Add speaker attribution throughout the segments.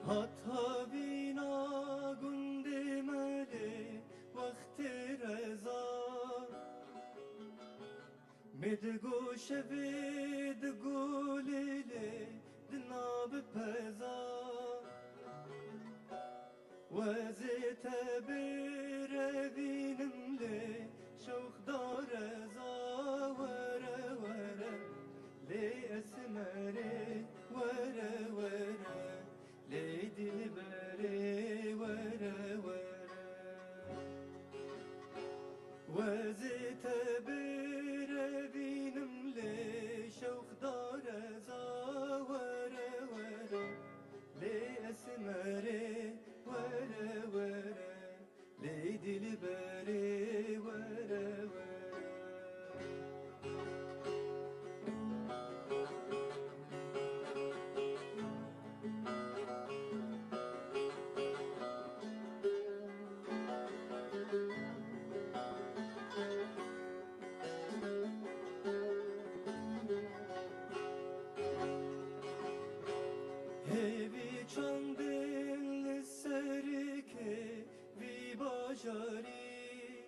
Speaker 1: حتی بینا گند مله وقت رضا مدگو شوید گولیله دناب پزا وزيت بربينم لي شوخ دار ورا ورا لي اسمري ورا ورا لي دلبري ورا ورا وزيت بربينم لي شوخ دار ورا ورا لي اسمري ورا ورا لي دلبري ورا ورا هیوی چندل سرکه وی باجاری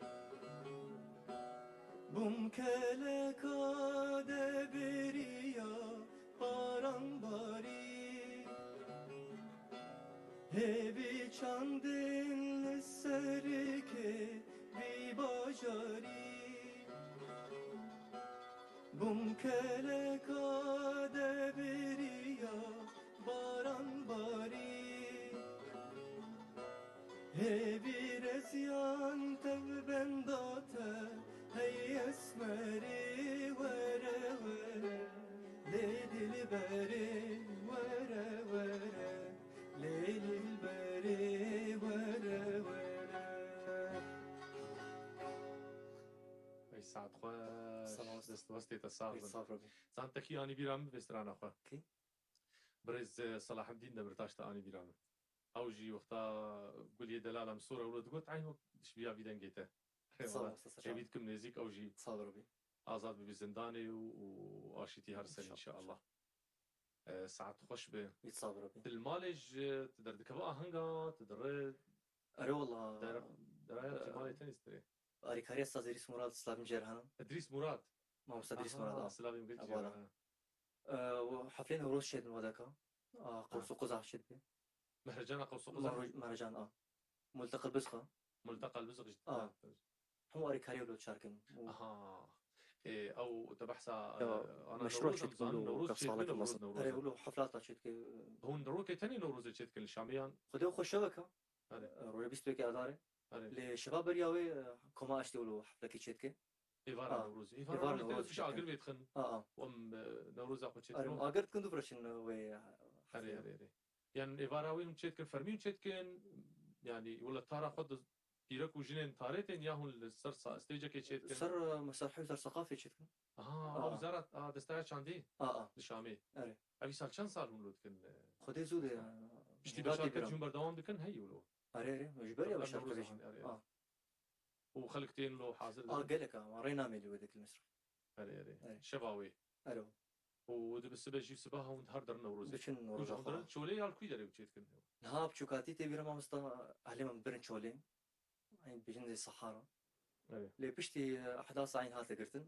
Speaker 1: بوم کلکا دبریا باران باری هیوی چندل سرکه وی باجاری بوم کلکا دبریا باران باری هی رزیان تب بنداته هی اسمری وره وره لی دل بری وره وره لی دل بری وره وره
Speaker 2: ای ساعت خواه
Speaker 3: سلام
Speaker 2: دست وستی تصاف
Speaker 3: صافر بي
Speaker 2: ساعت تکی آنی بیرام بستران خواه
Speaker 3: كي
Speaker 2: برز صلاح الدين دبرتاش تاني بیرام اوجي وقتا قولي دلالة مصورة ولد قلت عينه شبيها في دنجيته
Speaker 3: صافر استاذ
Speaker 2: جايبيتكم نزيك اوجي
Speaker 3: صافر بي
Speaker 2: آزاد بزنداني واشيتي هرسل إن شاء الله ساعت خوش به
Speaker 3: يتصابر بي
Speaker 2: المالج تقدر تكبقى هنگا تقدر
Speaker 3: أري والله
Speaker 2: درايات مالي تنس تري
Speaker 3: أري كاري أستاذ إدريس مراد سلام جيرهانا
Speaker 2: إدريس مراد
Speaker 3: ما هو أستاذ إدريس مراد
Speaker 2: سلامي مقلت
Speaker 3: أبوالا وحفلين وروز شيد من وداك قوس قزح شيد بي
Speaker 2: مهرجان قوس قزح
Speaker 3: مهرجان ملتقى البزخة
Speaker 2: ملتقى البزق
Speaker 3: هم أري كاري ولو تشاركن
Speaker 2: إيه او تبحثا انا
Speaker 3: مشروع
Speaker 2: نوروز
Speaker 3: شيد
Speaker 2: مزان
Speaker 3: كله
Speaker 2: نوروز شيد
Speaker 3: كصالة
Speaker 2: نوروز
Speaker 3: مصر أري
Speaker 2: نوروز
Speaker 3: ولو حفلات شيد كي
Speaker 2: هون روكي تاني نوروز شيد كل الشاميان
Speaker 3: خدوا خو شبكة
Speaker 2: أري
Speaker 3: روي بيستوي أداري
Speaker 2: أري
Speaker 3: لشباب رياوي كوما أشتي ولو حفلة كي شيد كي
Speaker 2: إيفارا نوروز
Speaker 3: إيفارا نوروز
Speaker 2: مش عاقل بيتخن
Speaker 3: آه
Speaker 2: وام نوروز أخو شيد
Speaker 3: أري
Speaker 2: كنو
Speaker 3: أقدر كندو برشين وي
Speaker 2: أري يعني إيفارا وين شيد كن فرمين شيد كن يعني ولا تارا خد كيرك وجنين تاريتين ياهون السر استيجا كي شيد كن
Speaker 3: سر مسرحي سر ثقافي شيد كن
Speaker 2: وزارة دستايا شاندي الشامي
Speaker 3: أري
Speaker 2: أبي سال كم سال هون لود كن
Speaker 3: خدي زود
Speaker 2: بشتي بشاركة جون بردوام دكن هي ولو
Speaker 3: أري مجبري بشاركة بيش
Speaker 2: وخلقتين له حاضر
Speaker 3: قالك مرينا ميلي وديك المسرح
Speaker 2: أري شباوي
Speaker 3: أرو
Speaker 2: ودي بالسبب جيب سباها وندهر درنا وروزي
Speaker 3: بشن
Speaker 2: وش عندنا شولي على كويدر يوجد كن
Speaker 3: نها بشوكاتي تبير ما مستا أهلي من برن شولي عين بيجن زي الصحراء لي بشتي أحداث عين هات لقرتن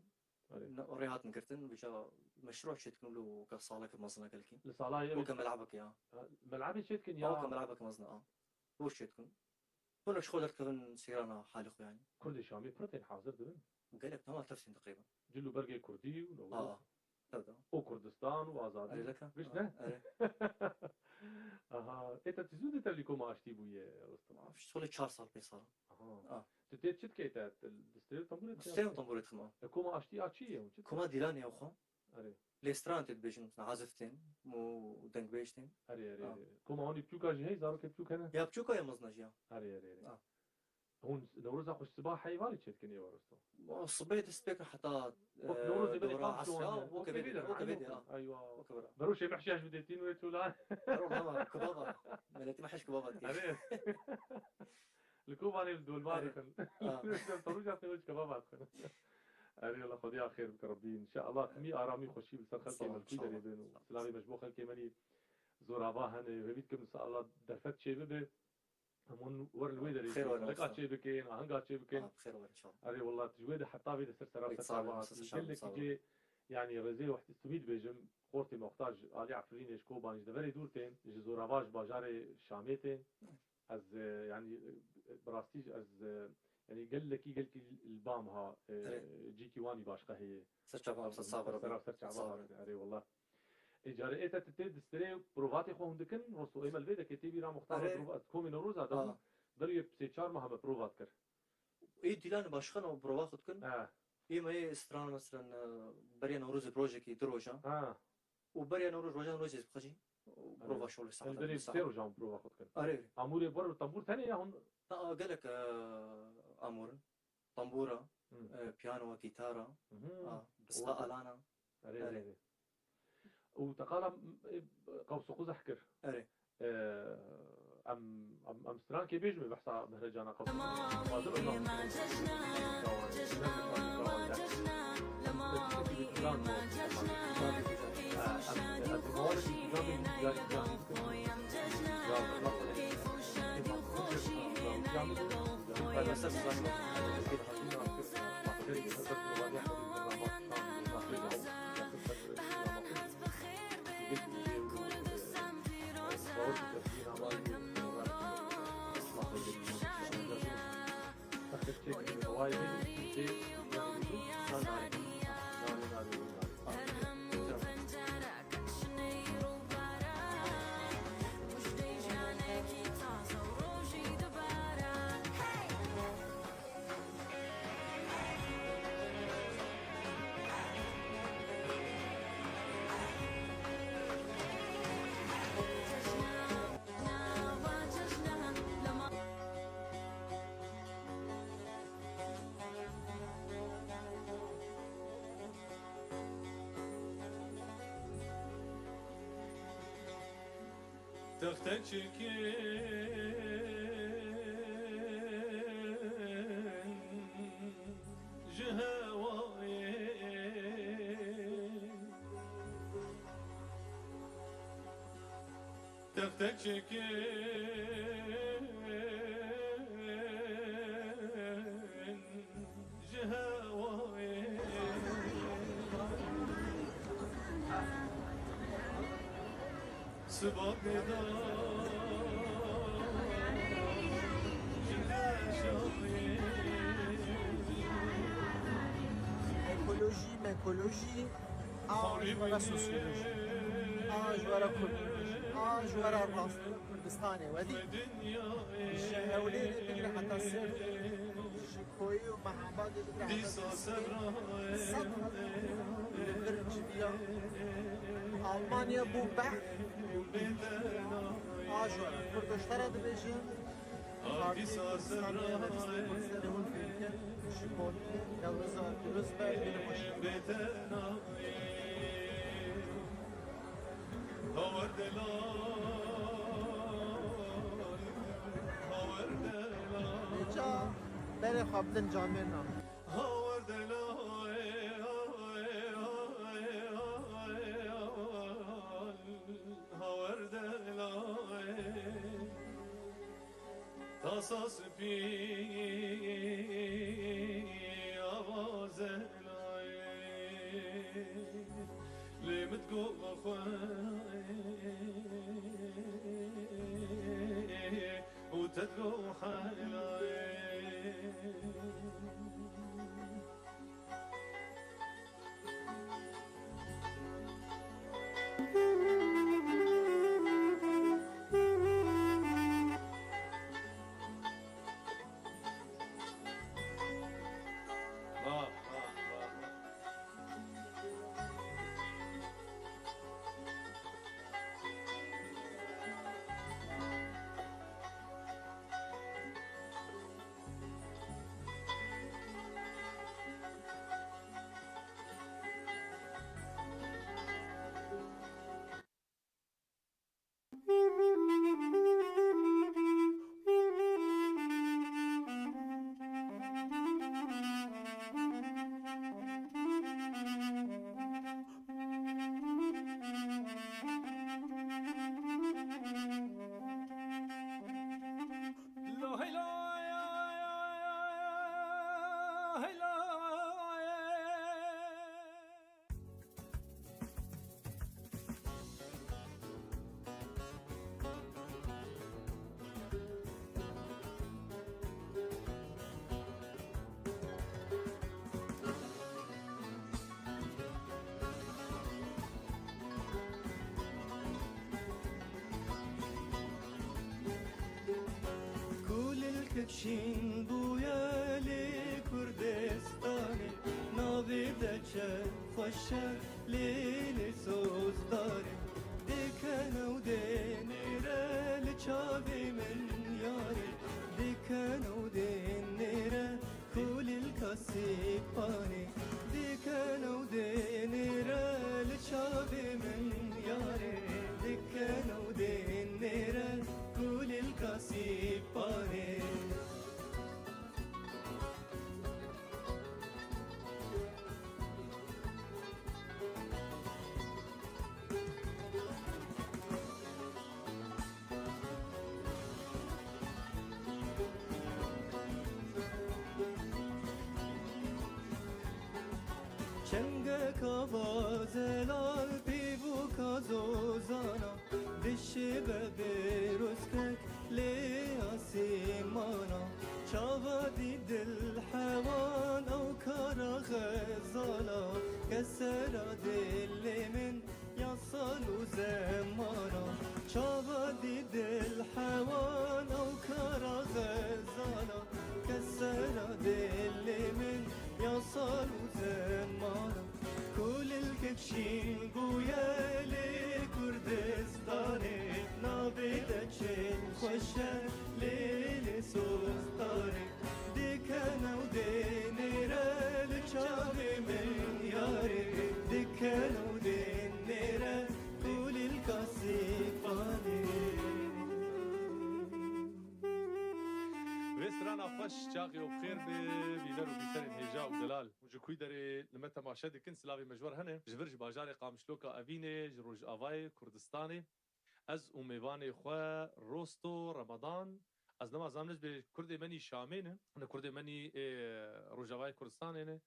Speaker 3: ريهات نقرتن بيجا مشروع شيت كنلو كصالك مصنع كلكين
Speaker 2: لصالة
Speaker 3: وكملعبك يا
Speaker 2: ملعبي شيت كن يا
Speaker 3: أو كملعبك مصنع وش شيت كن هنا شخودر كفن سيرانا حالخ يعني
Speaker 2: كردي شامي برتين حاضر دبن
Speaker 3: قالك تمام تفسين تقريبا
Speaker 2: جلو برقي كردي ونوروز
Speaker 3: تبدأ
Speaker 2: وكردستان وآزادي
Speaker 3: لك
Speaker 2: مش ده انت تزود انت اللي كوما اشتي بويا رستم
Speaker 3: في شغل 4 سال بيصار
Speaker 2: تتيت شت كيتا الدستير تمبورت
Speaker 3: ستيم تنبورت خما
Speaker 2: كوما اشتي اتشي
Speaker 3: كوما ديلاني يا خو
Speaker 2: اري
Speaker 3: ليستران تدبيجن عازفتين مو دنگ بيشتين
Speaker 2: اري كوما هوني بتوكا جهي زارو كبتوكا هنا
Speaker 3: يا بتوكا يا مزنجيا
Speaker 2: اري هون نوروز اخو الصباح حيواني تشت كني ورستو
Speaker 3: صبيت سبيك حتى
Speaker 2: نوروز يبني قام شلون
Speaker 3: وكبيدة
Speaker 2: ايوه بروش محشاش بديتين ويتولان
Speaker 3: روح كبابا مليتي ما حش كبابا
Speaker 2: اري الكوباني الدول بارخن تروجا تنوج كبابات خن اري الله خديها خير بك ربي ان شاء الله مي ارامي خوشي بسر خلكي ملكي دري بينو سلامي مجبو خلكي ملي زورابا هنه وبيت كم سال الله درفت شيء ببي همون ور الويدر
Speaker 3: بخير ولا
Speaker 2: لقى شيء بكين هنقى شيء بكين
Speaker 3: بخير ولا ان شاء الله
Speaker 2: اري والله تجويد حتى بيد سر سرا سرا كل لك يجي يعني رزي وقت استميد بيجم قورتي محتاج علي عفرين اشكو بانج دبري دورتين زوراباج باجار شاميتين از يعني براستيج از يعني قال لك البام ها جيكي واني باشقه هي
Speaker 3: سرچابا صابر
Speaker 2: سرچابا اري والله اجاره ايتا تتد استري بروفاتي خو هندكن رسو ايمل بيدا كتيبي را مختار بروفات كومي نوروز هذا دل سي 4 ماه بروفات كر
Speaker 3: اي ديلان باشخن او بروا خود كن اي ما استران مثلا بريا نوروز بروجكي دروجا وبريا نوروز روجا نوروز بخجي بروفا شغل ساعه
Speaker 2: دل سيرو جام بروفا خود كن
Speaker 3: اري
Speaker 2: اموري بر طنبور ثاني يا هون
Speaker 3: قال لك امور طنبوره بيانو جيتارا بس الانا
Speaker 2: اري وتقال قوس قزح كر
Speaker 3: اري
Speaker 2: ام ستران كي بيجمي بحث مهرجان قوس تختك جهواي تختك جهواي سباق
Speaker 4: ميكولوجي ولا سوسيولوجي ولا كردولوجي ولا الراس كردستاني ودي الشهولين تقري حتى السر شكوي ومحبات تقري حتى السر صدق الجبية ألمانيا بوبع ولا كردستان دبيجي كردستاني نفسي هون في شكوي يوزا روزبا نجا بره خابدن جامعنا
Speaker 2: قصص في أوازن ليه متقول أخوي وتدقوا حلاي
Speaker 1: كتشين بويا لكردستاني نابي دجا خوشا ليلي سوزداري ديكنا ودينيرا لچاوي من ياري ديكنا ودينيرا كل الكاسيباني ديكنا ودينيرا لچاوي من ياري ديكنا ودينيرا كل الكاسيباني Kavazela pivu kazozana dişibe beruskek le asimana çavadi dil hevan او kara غزالا kesera dilimin yasalu zemana çavadi dil hevan او kara غزالا kesera dilimin yasalu zemana كل الكبشين بويا لكردستاني نابدتشين خوشا ليلي سوستاري ديكنا ودينيرا لچاوي من ياري ديكنا ودينيرا كل الكاسيفاني
Speaker 5: وێسترانە خۆش چاقی و بخێر بێ بینەر و بیسەرên هێژا و دەلال و ji کوی derê li me temaşe dikin silavê mejwer hene ji vir ji bajarê Qamişloka Evînê ji Rojavayê Kurdistanê ez û mêvanê xwe Rosto Remadan ez nemazam ez bê Kurdê menî Şamê ne hine Kurdê menî Rojavayê Kurdistanê ne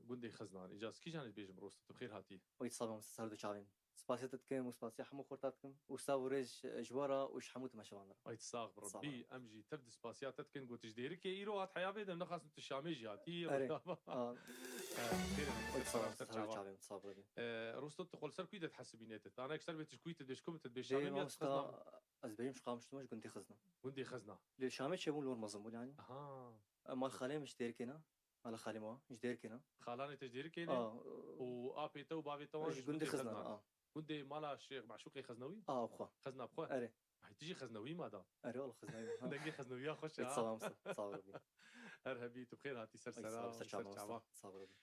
Speaker 5: gundê Xiznan îcaz kîjan ez bêjim Rosto tu bixêr hatî
Speaker 3: ويتصابهم سر دو چاوين سپاسيتكم وسپاسي حمو خورتاتكم وساو ريج جوارا وش حموت مشوانر
Speaker 5: ay tsaq rabbi em jî tev di spasiyat dikin got ji derikê îro hat heya bê dem nexwastim tu Şamê jî hatî
Speaker 3: ويتصابهم سر دو چاوين صابر
Speaker 5: Rosto tu xol ser kuî de hesibînêt ta ekser bê tu kuî te deşkum te bê Şamê ya Xiznan
Speaker 3: از بيم شقامشتمش كنت خزنا
Speaker 5: gundê Xizna
Speaker 3: لشامي شيبون لور مزمول يعني
Speaker 5: aha
Speaker 3: مال خالي مش ديركنا مال خالي ما مش ديركنا
Speaker 5: xalanê te ji derikê ne û apê te û bavê te wan ji
Speaker 3: كنت
Speaker 5: gundê
Speaker 3: خزنا
Speaker 5: Xiznan gundê mala şêx Meşûqê Xeznawî
Speaker 3: اخوا
Speaker 5: Xezna bixwe
Speaker 3: اري
Speaker 5: tu jî Xeznawî ma da
Speaker 3: اري والله خزنا
Speaker 5: dengê Xeznawiya xweş e
Speaker 3: ويتصابهم صابر بي
Speaker 5: her hebî tu bixêr hatî ser sera
Speaker 3: سر چاوا صابر بي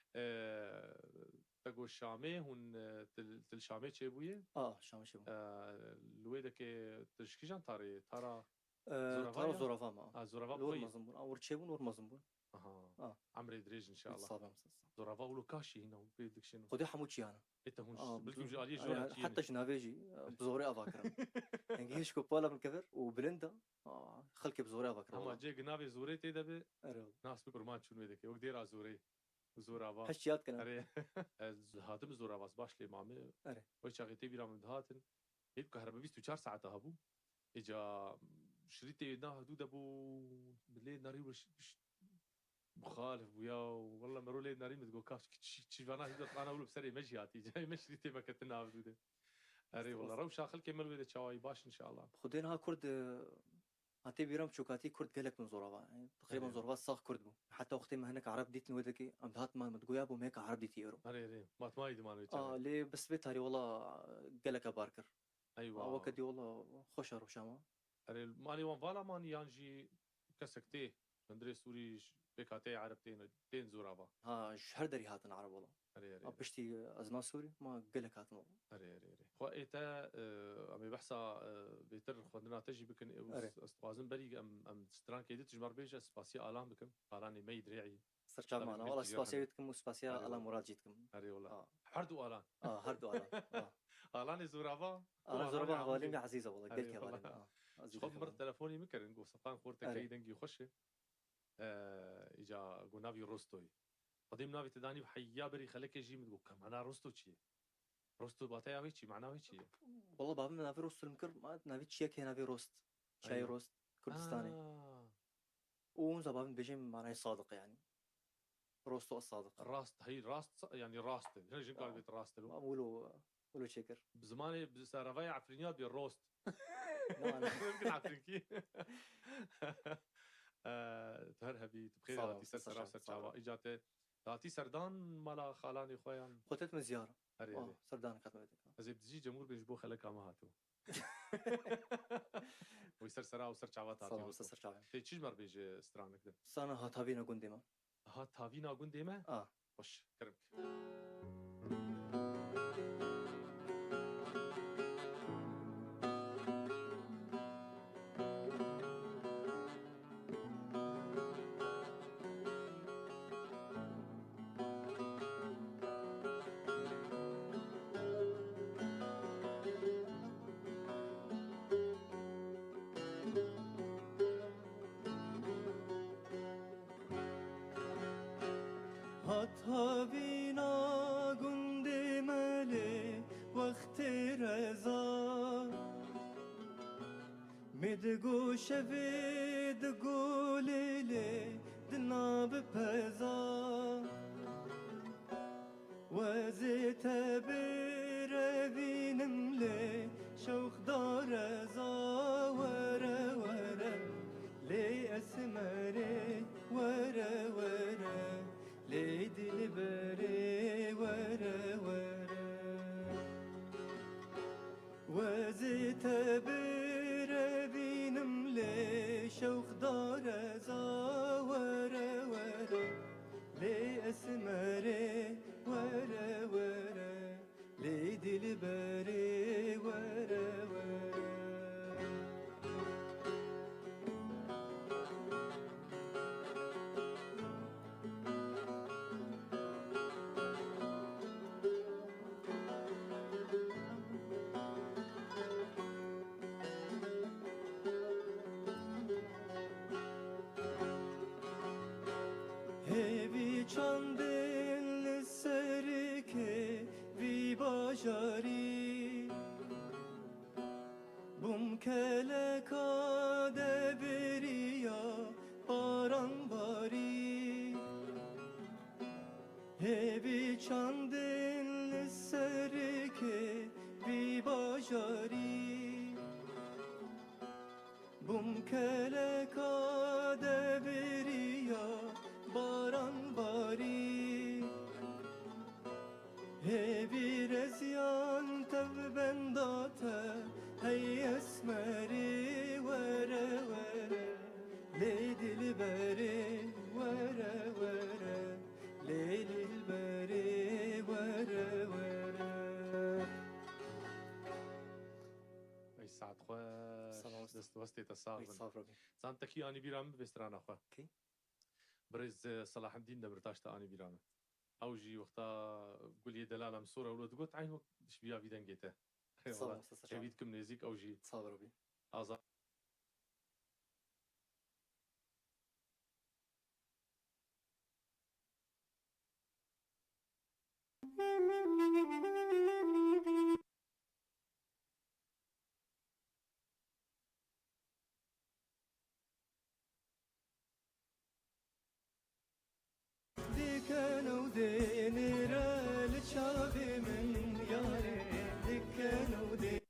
Speaker 5: te got Şamê hûn til Şamê çêbûye
Speaker 3: شامي شيبون
Speaker 5: li wê dekê tu ji kîjan tarê tara
Speaker 3: ترى زورافا ما
Speaker 5: zorava
Speaker 3: لور
Speaker 5: bixwe
Speaker 3: مزمول اور تشيبون لور مزمول
Speaker 5: emrê dirêj inşallah
Speaker 3: ويتصابهم
Speaker 5: zorava û kaşî hîna û pê dikşîn
Speaker 3: خدي حموتشي انا
Speaker 5: ête hûn bilkî ji aliyê jora
Speaker 3: حتى جنافيجي بزوري افاكر يعني هيش كوبالا من كفر وبلندا خلكي بزوري افاكر
Speaker 5: Ama cê ginavê zorê tê de bê
Speaker 3: اري
Speaker 5: nas bi kurman çûn wê dike wek dêra zorê zorava
Speaker 3: حشيات كنا
Speaker 5: erê ez hatim zoravas baş lê mamê
Speaker 3: Erê.
Speaker 5: wê çaxê tê bîra min dihatin hêv kahrebî 24 saeta hebû êca şirîtê na hedû de bû bi lê narî مخالف ويا والله مرو لي ناري متقول كاف تشي فانا هيدا انا اقول بسري مجي هاتي جاي مشري تي ما كتنا بدوده اري والله رو شاخل كمل ويدا تشاوي باش ان شاء الله
Speaker 3: خدينها كرد هاتي بيرم شوكاتي كرد قالك من زورابا يعني تقريبا زورابا صاغ كرد بو حتى وقت ما هناك عرب ديت ودكي ام دهات ما متقويا بو ميك عرب ديت يورو
Speaker 5: اري ما يدمان
Speaker 3: لي بس بيت هاري والله قالك باركر
Speaker 5: ايوه
Speaker 3: وكدي والله خوشر وشاما
Speaker 5: اري مالي وان فالا مان يانجي كسكتي مندري سوري بكاتي عربتين تين زورابا
Speaker 3: شهر دري هاتن عرب والله
Speaker 5: اري
Speaker 3: بشتي ازنا سوري ما قالك هاتن والله
Speaker 5: اري خو ايتا امي بحثا بيتر خدنا تجي بكن استوازن بري ام ستران كيدت جمر بيج سباسي الان بكم الان ما يدري
Speaker 3: سرچا معنا والله سباسيتكم وسباسيا الله مراد جيتكم
Speaker 5: اري والله حردو الان
Speaker 3: هردو الان
Speaker 5: الان زورابا
Speaker 3: انا زوربا غالين عزيزه والله قلت يا غالين
Speaker 5: خذ مر تلفوني مكر نقول سطان خورتك كي دنجي خشه اجا قنافي روستوي قديم نافي تداني بحيا بري خليك يجي متقول كم انا روستو شي روستو باتايا ويشي معناه ويشي
Speaker 3: والله بابا نافي روست المكر ما نافي تشيا كي نافي روست شاي روست كردستاني ونزا بابا بيجي معناه صادق يعني روستو الصادق
Speaker 5: الراست هي راست يعني راست هنا جن قال بيت راست
Speaker 3: ولو شكر
Speaker 5: بزماني بسارفاي عفرينيات بالروست
Speaker 3: لا أنا
Speaker 5: يمكن عفريكي. تهرهبي تبخير
Speaker 3: صعب،
Speaker 5: هاتي سر
Speaker 3: صعب،
Speaker 5: سر
Speaker 3: صعب.
Speaker 5: شعبا إجاتي هاتي سردان مالا خالاني خويا
Speaker 3: خطيت من زيارة
Speaker 5: هري
Speaker 3: سردان كانت مدتك
Speaker 5: إذا بتجي جمهور بيجبو خلك ما هاتو ويسر سرا وسر شعبات هاتي
Speaker 3: صلاة
Speaker 5: وتو
Speaker 3: مستسر شعبي
Speaker 5: تي تشيج مر بيجي سترانك ده
Speaker 3: سانا هاتابينا قندمة
Speaker 5: هات هافينا قون ديما وش كرمك
Speaker 1: هاتابينا قندمة لي وقت رزا مدقو شفي دقو ليلي دنا ببزا وزيت بربينم لي شوخ دارزا ورا ورا لي أسمري ورا ورا لي دلبري ورا ورا وزيت بربينم لي شوخ دارزا ورا ورا لي أسمري ورا ورا لي دلبري ورا ورا هبی چندین لسری که وی باجاری بوم کلکا دبریا باران باری هبی چندین لسری که وی باجاری بوم کلکا دبریا باران باری هبی رزیان تب بنداته هی اسمری وره وره لی دل بری وره وره لی دل بری وره وره
Speaker 5: أي سعد خوش
Speaker 3: سلام
Speaker 5: دست وستي تصاغن
Speaker 3: صافرة
Speaker 5: سانتكي أني بيرام بسترانا خو
Speaker 3: كي؟
Speaker 5: برز صلاح الدين دبرتاش أني بيرام أو جي وقتا قول لي دلالة مصورة ولد قلت عين وقت شبيها في دنجته
Speaker 3: صلاة مستسر شعبي
Speaker 5: شبيتكم نيزيك أو جي
Speaker 3: صافرة بي
Speaker 5: أزا
Speaker 1: دكانو دين رال شابي من ياري دكانو دين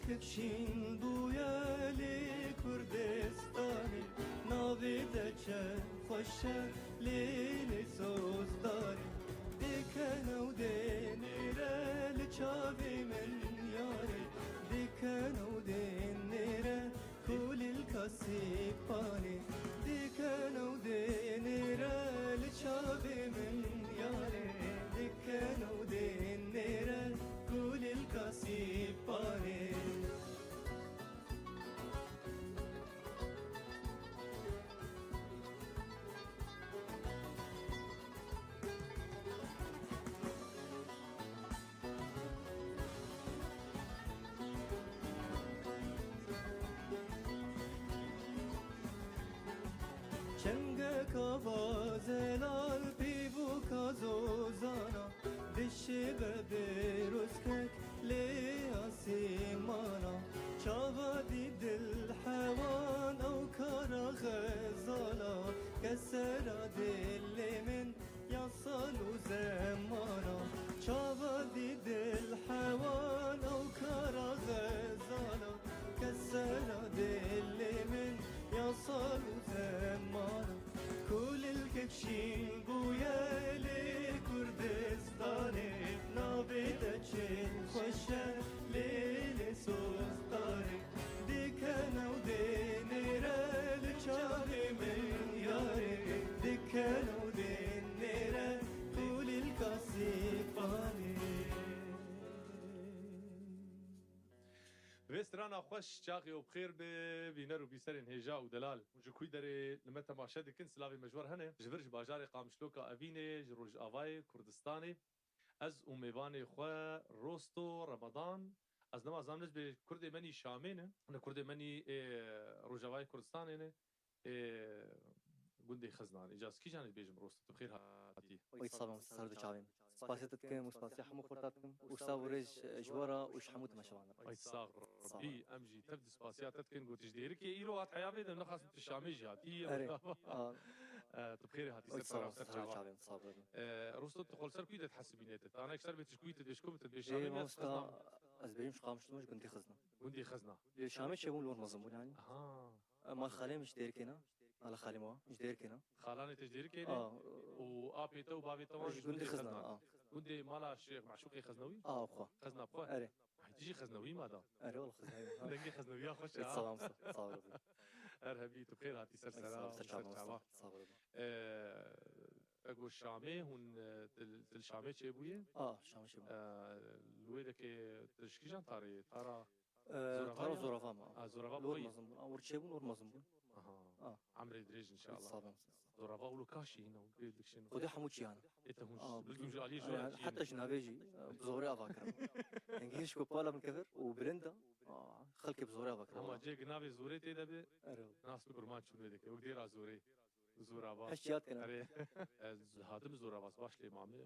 Speaker 1: تكشين بويا لي كردستاني ناوي دچه خوشه ليلي سوزداري دكنا ودينيرا لچاوي من ياري دكنا ودينيرا كل الكا الكاسيباني ديكنا ودينيرا لشابي من ياري ديكنا ودينيرا كل الكاسيباني چنگ کابازلال پیبو کازوزانا دشی به بیروسکک لی آسیمانا چاوادی دل حوان او کارا غزالا کسرا دل من یصال و زمانا چاوادی دل حوان او کارا غزالا كسر دل من يصل زمان كل الكبشين بويا لكردستاني نابدتشين خوشا للسوستاني ديكنا ودينيرا لشابي من ياري ديكنا ودينيرا كل الكاسيفاني
Speaker 5: وسترانا خوش چاقی و بخیر به بینر و بیسرین هجا و دلال وجکوی داره لما تماشا دکن سلاوی مجور هنه جورج باجار قامشلوکا اوینه جروج آوای کردستانی از امیوان خو روستو رمضان از نما زامنش به کرد منی شامینه نه کرد منی روجاوای کردستانی نه گوندی خزنان اجاز کی جانب بیجم روستو بخیر هاتی
Speaker 3: ويتصابم سردو شعبين سباسيتكم وسباسي حمو خورتاتكم وساوريج جوارا وش حموت مشوانا
Speaker 5: اي صاغ ربي امجي تبدو سباسيات تكن قلت جديرك ايرو هات حيابي ده نخاص الشامي جاتي تبخير هاتي سر
Speaker 3: شعبين صابر
Speaker 5: روستو تقول سر كويت تحسبينيت انا اكثر بتشكويت تدشكم تدبي
Speaker 3: ايه
Speaker 5: شامي
Speaker 3: موسكا ازبريم شقامش مش كنتي خزنا
Speaker 5: قندي خزنه
Speaker 3: الشامي شيبون لون مزمون يعني ما خالي مش ديركينا على خالي ما مش ديركينا
Speaker 5: خالاني تجديرك وابي تو بابي تو
Speaker 3: قندي خزنا
Speaker 5: قندي مالا الشيخ معشوقي خزنوي
Speaker 3: اخوا
Speaker 5: خزنه بخوا
Speaker 3: اري
Speaker 5: تيجي خزنوي ماذا
Speaker 3: اري والله خزنا
Speaker 5: دنجي خزنوي خوش
Speaker 3: صابم صابر
Speaker 5: ارهبي تبخير هاتي سر
Speaker 3: صابر
Speaker 5: اقول الشامي هون الشامي چه بويه
Speaker 3: شام شو
Speaker 5: لويدك تشكيجان تاري ترى
Speaker 3: ترى زورافا ما
Speaker 5: زورافا
Speaker 3: لور
Speaker 5: بوي
Speaker 3: مزمون ورشيبون لور مزمون
Speaker 5: عمري دريج ان شاء الله
Speaker 3: صابم
Speaker 5: زورافا ولو كاشي هنا وقيل لك شنو
Speaker 3: خدي حموتشي انا
Speaker 5: انت هون بدكم جالي جو
Speaker 3: حتى جنابيجي بزوري افاكر انجيش كوبالا من كفر وبرندا خلكي بزوري افاكر
Speaker 5: اما جاي جنابي زوري تي دبي ناس بكرمان شنو هذيك وقدير زوري زورافا
Speaker 3: حشيات كنا
Speaker 5: هاتم زورافا باش لي مامي